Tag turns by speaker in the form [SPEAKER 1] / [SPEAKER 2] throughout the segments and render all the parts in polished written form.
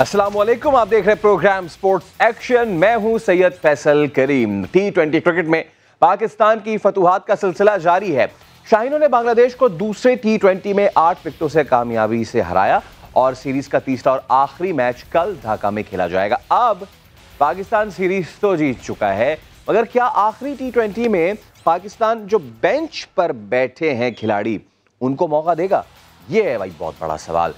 [SPEAKER 1] अस्सलाम वालेकुम, आप देख रहे हैं प्रोग्राम स्पोर्ट्स एक्शन। मैं हूं सैयद फैसल करीम। T20 क्रिकेट में पाकिस्तान की फतूहात का सिलसिला जारी है। शाहीनों ने बांग्लादेश को दूसरे T20 में 8 विकेटों से कामयाबी से हराया और सीरीज का तीसरा और आखिरी मैच कल ढाका में खेला जाएगा। अब पाकिस्तान सीरीज तो जीत चुका है, मगर क्या आखिरी T20 में पाकिस्तान जो बेंच पर बैठे हैं खिलाड़ी उनको मौका देगा? यह है भाई बहुत बड़ा सवाल।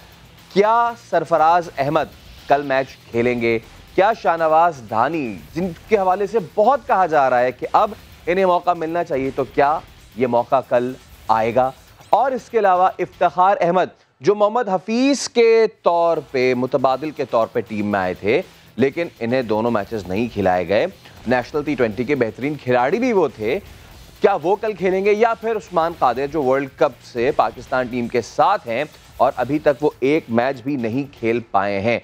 [SPEAKER 1] क्या सरफराज अहमद कल मैच खेलेंगे? क्या शाहनवाज धानी, जिनके हवाले से बहुत कहा जा रहा है कि अब इन्हें मौका मिलना चाहिए, तो क्या ये मौका कल आएगा? और इसके अलावा इफ्तिखार अहमद जो मोहम्मद हफीज के तौर पे मुतबादिल के तौर पे टीम में आए थे, लेकिन इन्हें दोनों मैचेस नहीं खिलाए गए। नेशनल T20 के बेहतरीन खिलाड़ी भी वो थे। क्या वो कल खेलेंगे या फिर उस्मान कादिर जो वर्ल्ड कप से पाकिस्तान टीम के साथ हैं और अभी तक वो एक मैच भी नहीं खेल पाए हैं?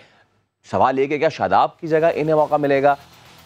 [SPEAKER 1] सवाल ये कि क्या शादाब की जगह इन्हें मौका मिलेगा?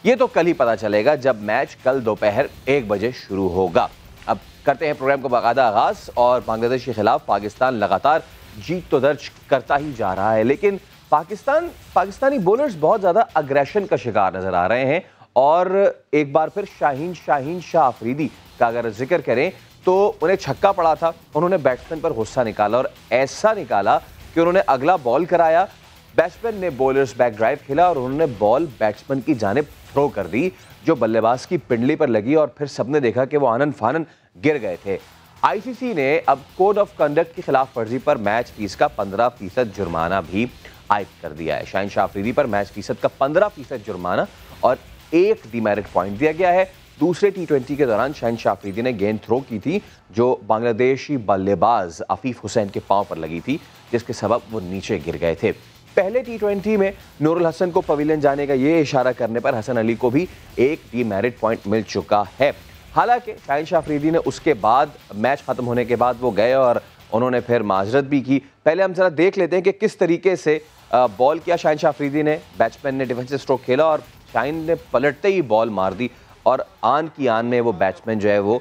[SPEAKER 1] ये तो कल ही पता चलेगा जब मैच कल दोपहर 1 बजे शुरू होगा। अब करते हैं प्रोग्राम को बाकायदा आगाज। और बांग्लादेश के खिलाफ पाकिस्तान लगातार जीत तो दर्ज करता ही जा रहा है, लेकिन पाकिस्तानी बॉलर्स बहुत ज़्यादा अग्रेशन का शिकार नजर आ रहे हैं। और एक बार फिर शाहीन शाह अफरीदी का अगर जिक्र करें तो उन्हें छक्का पड़ा था, उन्होंने बैट्समैन पर गुस्सा निकाला और ऐसा निकाला कि उन्होंने अगला बॉल कराया, बैट्समैन ने बॉलर्स बैक ड्राइव खेला और उन्होंने बॉल बैट्समैन की जानिब थ्रो कर दी, जो बल्लेबाज की पिंडली पर लगी और फिर सबने देखा कि वो आनन फानन गिर गए थे। आईसीसी ने अब कोड ऑफ कंडक्ट की खिलाफ वर्जी पर मैच फीस का 15% जुर्माना भी आयद कर दिया है। शाहीन शाह अफरीदी पर मैच फीस का 15% जुर्माना और 1 डीमेरिट पॉइंट दिया गया है। दूसरे T20 के दौरान शाहीन शाह अफरीदी ने गेंद थ्रो की थी जो बांग्लादेशी बल्लेबाज आफिफ हुसैन के पांव पर लगी थी, जिसके सबब वो नीचे गिर गए थे। पहले T20 में नूरुल हसन को पवेलियन जाने का ये इशारा करने पर हसन अली को भी 1 डीमेरिट पॉइंट मिल चुका है। हालांकि शाहीन शाह अफरीदी ने उसके बाद मैच खत्म होने के बाद वो गए और उन्होंने फिर माजरत भी की। पहले हम जरा देख लेते हैं कि किस तरीके से बॉल किया शाहीन शाह अफरीदी ने। बैट्समैन ने डिफेंसिव स्ट्रोक खेला और शाहीन ने पलटते ही बॉल मार दी और आन की आन में वो बैट्समैन जो है वो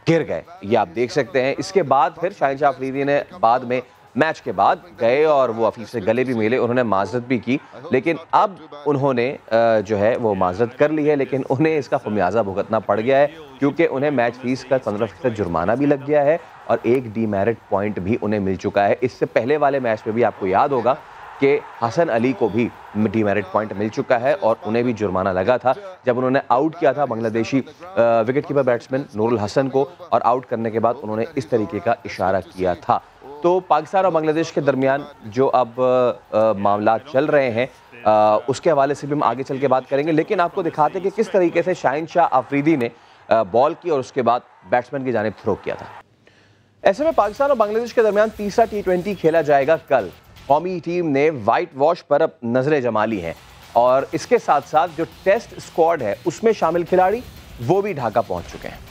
[SPEAKER 1] गिर गए, ये आप देख सकते हैं। इसके बाद फिर शाहीन शाह अफरीदी ने बाद में मैच के बाद गए और वो अफीफ से गले भी मिले, उन्होंने माजरत भी की, लेकिन अब उन्होंने जो है वो माजरत कर ली है, लेकिन उन्हें इसका खमियाजा भुगतना पड़ गया है क्योंकि उन्हें मैच फीस का 15% जुर्माना भी लग गया है और 1 डीमेरिट पॉइंट भी उन्हें मिल चुका है। इससे पहले वाले मैच में भी आपको याद होगा कि हसन अली को भी डीमेरिट पॉइंट मिल चुका है और उन्हें भी जुर्माना लगा था जब उन्होंने आउट किया था Bangladeshi wicket keeper batsman Nurul Hasan को, और आउट करने के बाद उन्होंने इस तरीके का इशारा किया था। तो पाकिस्तान और बांग्लादेश के दरमियान जो अब मामला चल रहे हैं उसके हवाले से भी हम आगे चल के बात करेंगे, लेकिन आपको दिखाते हैं कि किस तरीके से शाहीन शाह अफरीदी ने बॉल की और उसके बाद बैट्समैन की जानिब थ्रो किया था। ऐसे में पाकिस्तान और बांग्लादेश के दरमियान तीसरा T20 खेला जाएगा कल। कौमी टीम ने वाइट वॉश पर अब नजरें जमा ली हैं और इसके साथ साथ जो टेस्ट स्क्वाड है उसमें शामिल खिलाड़ी वो भी ढाका पहुंच चुके हैं।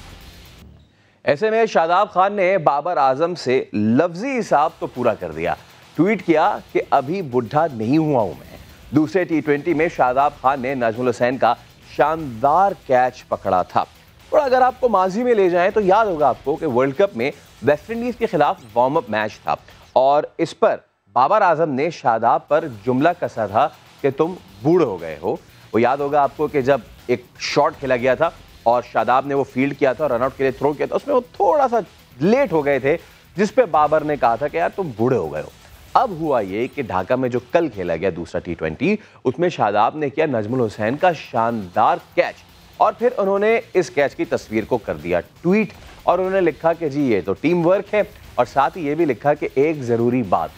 [SPEAKER 1] ऐसे में शादाब खान ने बाबर आजम से लफ्जी हिसाब तो पूरा कर दिया। ट्वीट किया कि अभी बुढ़ा नहीं हुआ हूं मैं। दूसरे T20 में शादाब खान ने नजमुल हुसैन का शानदार कैच पकड़ा था। और अगर आपको माजी में ले जाएं तो याद होगा आपको कि वर्ल्ड कप में वेस्ट इंडीज के खिलाफ वार्म अप मैच था और इस पर बाबर आजम ने शादाब पर जुमला कसा था कि तुम बूढ़ हो गए हो। वो याद होगा आपको कि जब एक शॉट खेला गया था और शादाब ने वो फील्ड किया था, रनआउट के लिए थ्रो किया था, उसमें वो थोड़ा सा लेट हो गए थे, जिस पे बाबर ने कहा था कि यार तुम बूढ़े हो गए हो। अब हुआ ये कि ढाका में जो कल खेला गया दूसरा T20 उसमें शादाब ने किया नजमुल हुसैन का शानदार कैच और फिर उन्होंने इस कैच की तस्वीर को कर दिया ट्वीट और उन्होंने लिखा कि जी ये तो टीम वर्क है और साथ ही ये भी लिखा कि एक जरूरी बात,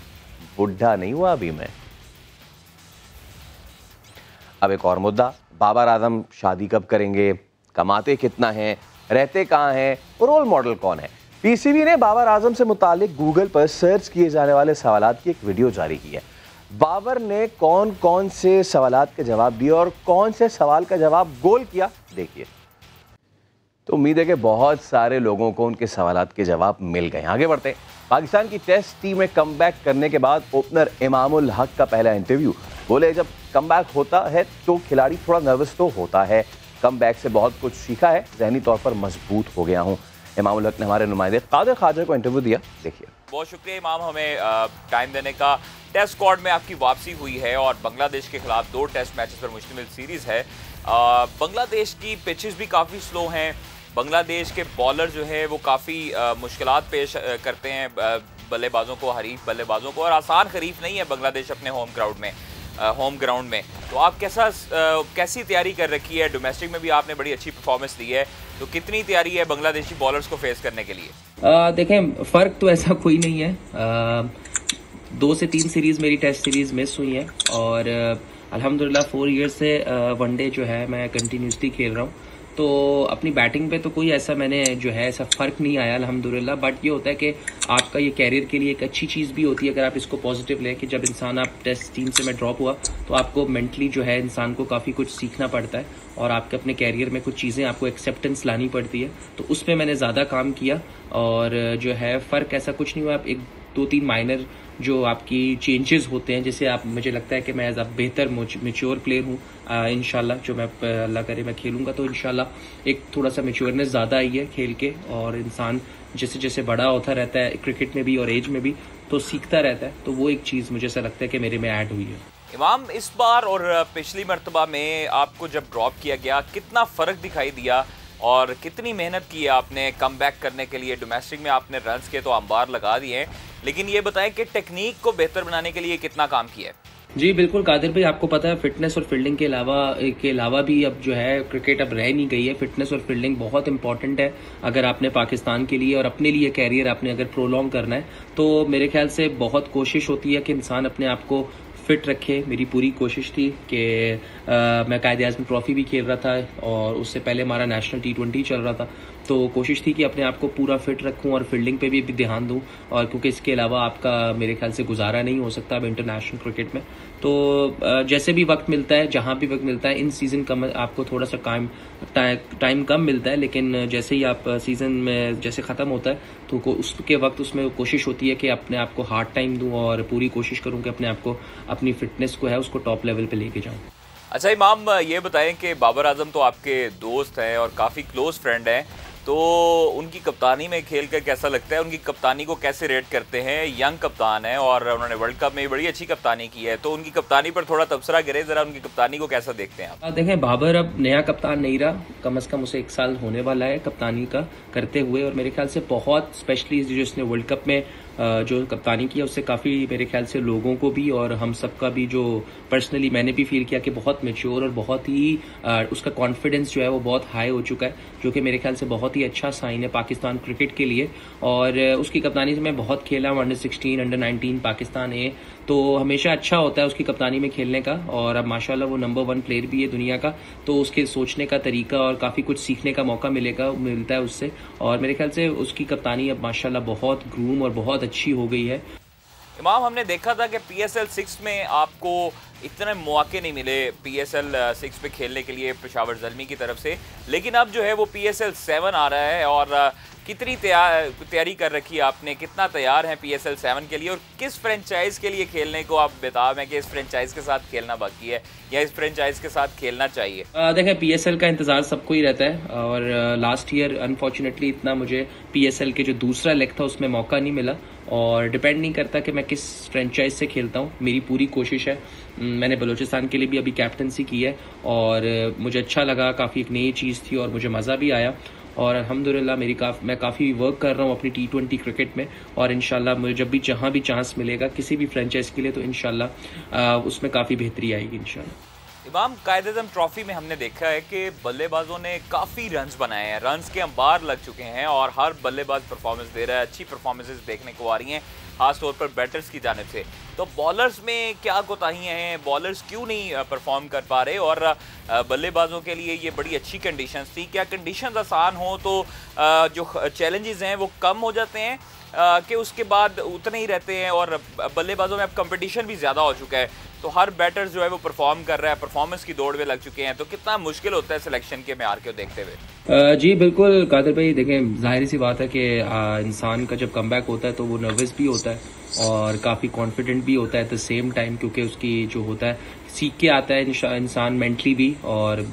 [SPEAKER 1] बुढ़ा नहीं हुआ अभी मैं। अब एक और मुद्दा, बाबर आजम शादी कब करेंगे, कमाते कितना हैं, रहते कहाँ हैं, रोल मॉडल कौन है? पीसीबी ने बाबर आजम से मुतालिक गूगल पर सर्च किए जाने वाले सवालात की एक वीडियो जारी की है। बाबर ने कौन कौन से सवालात के जवाब दिए और कौन से सवाल का जवाब गोल किया, देखिए। तो उम्मीद है कि बहुत सारे लोगों को उनके सवालात के जवाब मिल गए। आगे बढ़ते हैं। पाकिस्तान की टेस्ट टीम में कमबैक करने के बाद ओपनर इमामुल हक का पहला इंटरव्यू। बोले जब कमबैक होता है तो खिलाड़ी थोड़ा नर्वस तो होता है, कमबैक से बहुत कुछ सीखा है, ज़हनी तौर पर मजबूत हो गया हूँ। इमाम उल हक ने हमारे नुमाइंदे कादिर ख्वाजा को इंटरव्यू दिया, देखिए।
[SPEAKER 2] बहुत शुक्रिया इमाम, हमें टाइम देने का। टेस्ट स्क्वाड में आपकी वापसी हुई है और बांग्लादेश के खिलाफ 2 टेस्ट मैचेस पर मुश्तमिल सीरीज है। बांग्लादेश की पिचेस भी काफ़ी स्लो हैं, बांग्लादेश के बॉलर जो है वो काफ़ी मुश्किलात पेश करते हैं बल्लेबाजों को, हरीफ बल्लेबाजों को, और आसान खरीफ नहीं है बांग्लादेश अपने होम ग्राउंड में। तो आप कैसी तैयारी कर रखी है? डोमेस्टिक में भी आपने बड़ी अच्छी परफॉर्मेंस दी है, तो कितनी तैयारी है बांग्लादेशी बॉलर्स को फेस करने के लिए?
[SPEAKER 3] देखें, फ़र्क तो ऐसा कोई नहीं है। 2 से 3 सीरीज़ मेरी टेस्ट सीरीज़ मिस हुई है और अल्हम्दुलिल्लाह 4 ईयर्स से वनडे जो है मैं कंटिन्यूसली खेल रहा हूँ। तो अपनी बैटिंग पे तो कोई ऐसा मैंने जो है ऐसा फ़र्क नहीं आया अल्हम्दुलिल्लाह। बट ये होता है कि आपका ये कैरियर के लिए एक अच्छी चीज़ भी होती है अगर आप इसको पॉजिटिव लें कि जब इंसान आप टेस्ट टीम से मैं ड्रॉप हुआ तो आपको मेंटली जो है इंसान को काफ़ी कुछ सीखना पड़ता है और आपके अपने कैरियर में कुछ चीज़ें आपको एक्सेप्टेंस लानी पड़ती है। तो उस पर मैंने ज़्यादा काम किया और जो है फ़र्क ऐसा कुछ नहीं हुआ। आप 1-2-3 माइनर जो आपकी चेंजेस होते हैं, जैसे आप, मुझे लगता है कि मैं एज अ बेहतर मैच्योर प्लेयर हूँ इंशाल्लाह। जो मैं अल्लाह करे मैं खेलूंगा तो इंशाल्लाह एक थोड़ा सा मैच्योरनेस ज़्यादा आई है खेल के, और इंसान जैसे जैसे बड़ा होता रहता है क्रिकेट में भी और एज में भी तो सीखता रहता है। तो वो एक चीज़ मुझे ऐसा लगता है कि मेरे में ऐड हुई है।
[SPEAKER 2] इमाम, इस बार और पिछली मरतबा में आपको जब ड्रॉप किया गया कितना फ़र्क दिखाई दिया और कितनी मेहनत की है आपने कम बैक करने के लिए? डोमेस्टिक में आपने रन्स के तो अंबार लगा दिए हैं, लेकिन ये बताएं कि टेक्निक को बेहतर बनाने के लिए कितना काम किया है?
[SPEAKER 3] जी बिल्कुल कादिर भाई, आपको पता है फिटनेस और फील्डिंग के अलावा भी अब जो है क्रिकेट अब रह नहीं गई है। फिटनेस और फील्डिंग बहुत इंपॉर्टेंट है अगर आपने पाकिस्तान के लिए और अपने लिए कैरियर आपने अगर प्रोलॉन्ग करना है। तो मेरे ख्याल से बहुत कोशिश होती है कि इंसान अपने आप को फिट रखे। मेरी पूरी कोशिश थी कि मैं कायद-ए-आज़म ट्रॉफी भी खेल रहा था और उससे पहले हमारा नेशनल T20 चल रहा था, तो कोशिश थी कि अपने आप को पूरा फिट रखूं और फील्डिंग पे भी ध्यान दूं, और क्योंकि इसके अलावा आपका मेरे ख्याल से गुजारा नहीं हो सकता अब इंटरनेशनल क्रिकेट में। तो जैसे भी वक्त मिलता है, जहां भी वक्त मिलता है, इन सीज़न कम आपको थोड़ा सा टाइम कम मिलता है, लेकिन जैसे ही आप सीज़न में जैसे ख़त्म होता है तो उसके वक्त उसमें कोशिश होती है कि अपने आप को हार्ड टाइम दूं और पूरी कोशिश करूं कि अपने आप को अपनी फिटनेस को है उसको टॉप लेवल पे लेके जाऊं।
[SPEAKER 2] अच्छा इमाम, ये बताएं कि बाबर आजम तो आपके दोस्त हैं और काफ़ी क्लोज फ्रेंड हैं, तो उनकी कप्तानी में खेल कर कैसा लगता है? उनकी कप्तानी को कैसे रेट करते हैं? यंग कप्तान है और उन्होंने वर्ल्ड कप में बड़ी अच्छी कप्तानी की है, तो उनकी कप्तानी पर थोड़ा तबसरा गिरे, ज़रा उनकी कप्तानी को कैसा देखते हैं आप?
[SPEAKER 3] देखें, बाबर अब नया कप्तान नहीं रहा, कम से कम उसे 1 साल होने वाला है कप्तानी का करते हुए, और मेरे ख्याल से बहुत स्पेशली जो इसने वर्ल्ड कप में जो कप्तानी किया उससे काफ़ी मेरे ख्याल से लोगों को भी और हम सबका भी जो पर्सनली मैंने भी फील किया कि बहुत मैच्योर और बहुत ही उसका कॉन्फिडेंस जो है वो बहुत हाई हो चुका है, जो कि मेरे ख्याल से बहुत ही अच्छा साइन है पाकिस्तान क्रिकेट के लिए। और उसकी कप्तानी से मैं बहुत खेला हूँ, अंडर-16, अंडर-19 पाकिस्तान ए, तो हमेशा अच्छा होता है उसकी कप्तानी में खेलने का, और अब माशाल्लाह वो नंबर 1 प्लेयर भी है दुनिया का, तो उसके सोचने का तरीका और काफ़ी कुछ सीखने का मौका मिलता है उससे, और मेरे ख्याल से उसकी कप्तानी अब माशाल्लाह बहुत ग्रूम और बहुत अच्छी हो गई है।
[SPEAKER 2] इमाम, हमने देखा था कि PSL 6 में आपको इतने मौके नहीं मिले PSL 6 पे खेलने के लिए पेशावर ज़ल्मी की तरफ से, लेकिन अब जो है वो PSL 7 आ रहा है, और कितनी तैयारी कर रखी है आपने? कितना तैयार हैं PSL 7 के लिए, और किस फ्रेंचाइज़ के लिए खेलने को आप बेताब हैं कि इस फ्रेंचाइज़ के साथ खेलना बाकी है या इस फ्रेंचाइज़ के साथ खेलना चाहिए?
[SPEAKER 3] देखें, PSL का इंतज़ार सबको ही रहता है, और लास्ट ईयर अनफॉर्चुनेटली इतना मुझे PSL के जो दूसरा लेग था उसमें मौका नहीं मिला, और डिपेंड नहीं करता कि मैं किस फ्रेंचाइज से खेलता हूँ। मेरी पूरी कोशिश है, मैंने बलूचिस्तान के लिए भी अभी कैप्टनसी की है और मुझे अच्छा लगा, काफ़ी एक नई चीज़ थी और मुझे मज़ा भी आया, और अल्हम्दुलिल्लाह मैं काफ़ी वर्क कर रहा हूँ अपनी T20 क्रिकेट में, और इंशाल्लाह मुझे जब भी जहाँ भी चांस मिलेगा किसी भी फ्रेंचाइज के लिए तो इंशाल्लाह उसमें काफ़ी बेहतरी आएगी इंशाल्लाह।
[SPEAKER 2] इमाम, कायद-ए-आज़म ट्रॉफी में हमने देखा है कि बल्लेबाजों ने काफ़ी रन्स बनाए हैं, रन्स के अंबार लग चुके हैं और हर बल्लेबाज परफॉर्मेंस दे रहा है, अच्छी परफॉर्मेंसेस देखने को आ रही हैं, खासतौर पर बैटर्स की जानिब से। तो बॉलर्स में क्या कोताहियाँ हैं? बॉलर्स क्यों नहीं परफॉर्म कर पा रहे? और बल्लेबाजों के लिए ये बड़ी अच्छी कंडीशंस थी, क्या कंडीशंस आसान हो तो जो चैलेंजेस हैं वो कम हो जाते हैं कि उसके बाद उतने ही रहते हैं? और बल्लेबाजों में अब कंपटीशन भी ज़्यादा हो चुका है, तो हर बैटर जो है वो परफॉर्म कर रहा है, परफॉर्मेंस की दौड़ में लग चुके हैं, तो कितना मुश्किल होता है सिलेक्शन के मेयार को देखते हुए?
[SPEAKER 3] जी बिल्कुल कादिर भाई, देखें जाहिर सी बात है कि इंसान का जब कमबैक होता है तो वो नर्वस भी होता है और काफ़ी कॉन्फिडेंट भी होता है एट द सेम टाइम, क्योंकि उसकी जो होता है सीख के आता है इंसान मेंटली भी, और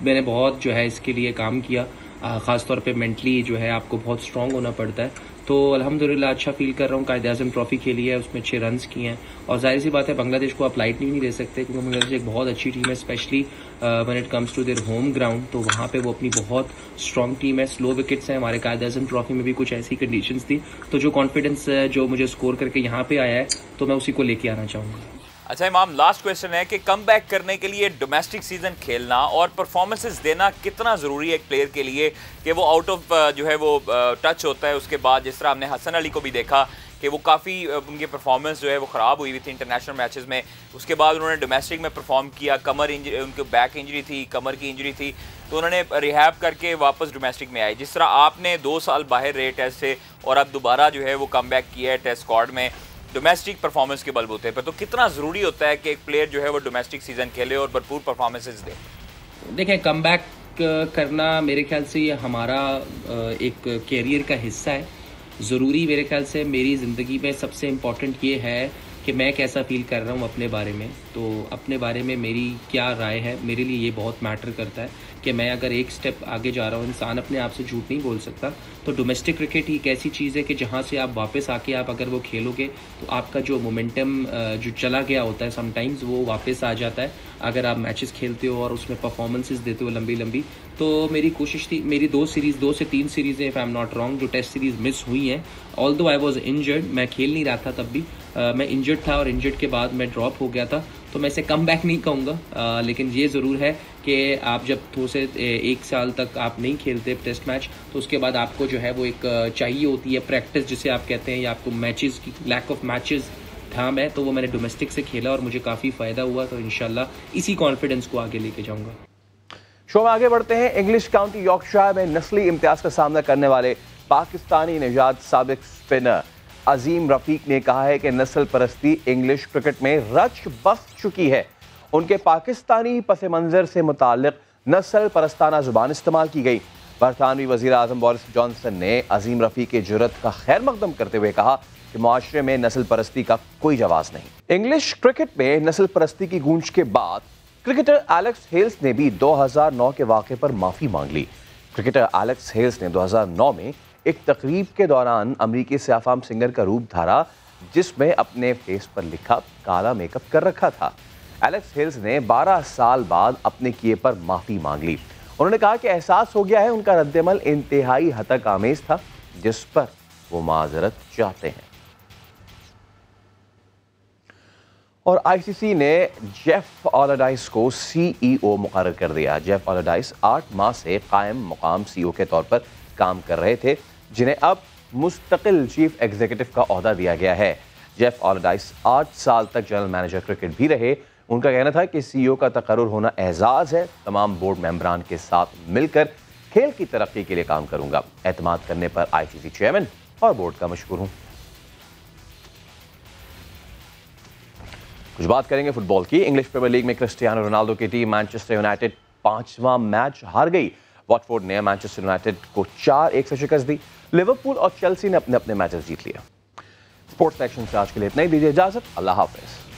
[SPEAKER 3] मैंने बहुत जो है इसके लिए काम किया ख़ासतौर पे मेंटली जो है आपको बहुत स्ट्रांग होना पड़ता है। तो अल्हम्दुलिल्लाह अच्छा फील कर रहा हूँ। कायद-ए-आज़म ट्रॉफी खेली है, उसमें 6 रन्स किए हैं और जाहिर सी बात है बांग्लादेश को आप लाइटली नहीं ले सकते क्योंकि बांग्लादेश एक बहुत अच्छी टीम है, specially when it comes to their home ground. तो वहाँ पे वो अपनी बहुत स्ट्रांग टीम है। स्लो विकेट्स हैं, हमारे कायद-ए-आज़म ट्रॉफी में भी कुछ ऐसी कंडीशंस थी। तो जो कॉन्फिडेंस जो मुझे स्कोर करके यहाँ पे आया है तो मैं उसी को लेके आना चाहूँगा।
[SPEAKER 2] अच्छा इमाम, लास्ट क्वेश्चन है कि कमबैक करने के लिए डोमेस्टिक सीजन खेलना और परफॉर्मेंसेस देना कितना ज़रूरी है एक प्लेयर के लिए कि वो आउट ऑफ जो है वो टच होता है उसके बाद, जिस तरह हमने हसन अली को भी देखा कि वो काफ़ी उनकी परफॉर्मेंस जो है वो ख़राब हुई थी इंटरनेशनल मैचेस में, उसके बाद उन्होंने डोमेस्टिक में परफॉर्म किया, कमर इंजरी, उनकी बैक इंजरी थी, कमर की इंजरी थी, तो उन्होंने रिहैब करके वापस डोमेस्टिक में आए। जिस तरह आपने 2 साल बाहर रहे टेस्ट से और अब दोबारा जो है वो कमबैक किया है टेस्ट स्क्वाड में डोमेस्टिक परफॉर्मेंस के बलबूते पर, तो कितना ज़रूरी होता है कि एक प्लेयर जो है वो डोमेस्टिक सीजन खेले और भरपूर परफॉर्मेंसेस दे?
[SPEAKER 3] देखें, कमबैक करना मेरे ख्याल से ये हमारा एक कैरियर का हिस्सा है। ज़रूरी मेरे ख्याल से मेरी ज़िंदगी में सबसे इम्पॉर्टेंट ये है कि मैं कैसा फ़ील कर रहा हूँ अपने बारे में। तो अपने बारे में मेरी क्या राय है, मेरे लिए ये बहुत मैटर करता है कि मैं अगर एक स्टेप आगे जा रहा हूँ। इंसान अपने आप से झूठ नहीं बोल सकता। तो डोमेस्टिक क्रिकेट ही एक ऐसी चीज़ है कि जहाँ से आप वापस आके आप अगर वो खेलोगे तो आपका जो मोमेंटम जो चला गया होता है समटाइम्स वो वापस आ जाता है अगर आप मैचेस खेलते हो और उसमें परफॉर्मेंसेस देते हो लंबी लंबी। तो मेरी कोशिश थी, मेरी 2 से 3 सीरीज़ें if I am not wrong जो टेस्ट सीरीज़ मिस हुई हैं, ऑल्दो आई वाज इंजर्ड, मैं खेल नहीं रहा था तब भी, मैं इंजर्ड था और इंजर्ड के बाद मैं ड्रॉप हो गया था। तो मैं इसे कम बैक नहीं कहूँगा, लेकिन ये ज़रूर है कि आप जब 2 से 1 साल तक आप नहीं खेलते टेस्ट मैच तो उसके बाद आपको जो है वो एक चाहिए होती है प्रैक्टिस जिसे आप कहते हैं, या आपको मैचेस की लैक ऑफ मैचेस था मैं, तो वो मैंने डोमेस्टिक से खेला और मुझे काफ़ी फ़ायदा हुआ। तो इंशाल्लाह इसी कॉन्फिडेंस को आगे लेके जाऊँगा।
[SPEAKER 1] शो में आगे बढ़ते हैं। इंग्लिश काउंटी यॉर्कशायर में नस्ली इम्तियाज का सामना करने वाले पाकिस्तानी निजात साबिक स्पिनर अजीम रफीक ने कहा है कि नस्ल परस्ती इंग्लिश क्रिकेट में रच बस चुकी है। उनके पाकिस्तानी पस मंजर से मुताल्लिक नस्ल परस्ताना जुबान इस्तेमाल की गई। बरतानवी वज़ीर आज़म बोरिस जॉनसन ने अजीम रफीक की जुर्रत का खैर मकदम करते हुए कहा कि मुआशरे में नस्ल परस्ती का कोई जवाज़ नहीं। इंग्लिश क्रिकेट में नस्ल परस्ती की गूंज के बाद क्रिकेटर एलेक्स हेल्स ने भी 2009 के वाक़े पर माफ़ी मांग ली। क्रिकेटर एलेक्स हेल्स ने 2009 में एक तकरीब के दौरान अमरीकी सियाफाम सिंगर का रूप धारा जिसमें अपने फेस पर लिखा काला मेकअप कर रखा था। एलेक्स हेल्स ने 12 साल बाद अपने किए पर माफ़ी मांग ली। उन्होंने कहा कि एहसास हो गया है उनका रद्दमल इंतहाई हतक आमेज था जिस पर वो माजरत चाहते हैं। और आईसीसी ने जेफ ऑलडाइस को सीईओ मुकर्रर कर दिया। जेफ ऑलडाइस 8 माह से कायम मुकाम सीईओ के तौर पर काम कर रहे थे, जिन्हें अब मुस्तकिल चीफ एग्जीक्यूटिव का ओहदा दिया गया है। जेफ ऑलडाइस 8 साल तक जनरल मैनेजर क्रिकेट भी रहे। उनका कहना था कि सीईओ का तकर्रुर होना एजाज़ है। तमाम बोर्ड मेंबरान के साथ मिलकर खेल की तरक्की के लिए काम करूंगा। एतमाद करने पर आईसीसी चेयरमैन और बोर्ड का मशकूर हूं। कुछ बात करेंगे फुटबॉल की। इंग्लिश प्रीमियर लीग में क्रिस्टियानो रोनाल्डो की टीम मैनचेस्टर यूनाइटेड 5वां मैच हार गई। वॉटफोर्ड ने मैनचेस्टर यूनाइटेड को 4-1 से शिकस्त दी। लिवरपूल और चेल्सी ने अपने अपने मैचेस जीत लिए। स्पोर्ट्स सेक्शन से आज के लिए इतना ही। दीजिए इजाजत। अल्लाह हाफिज।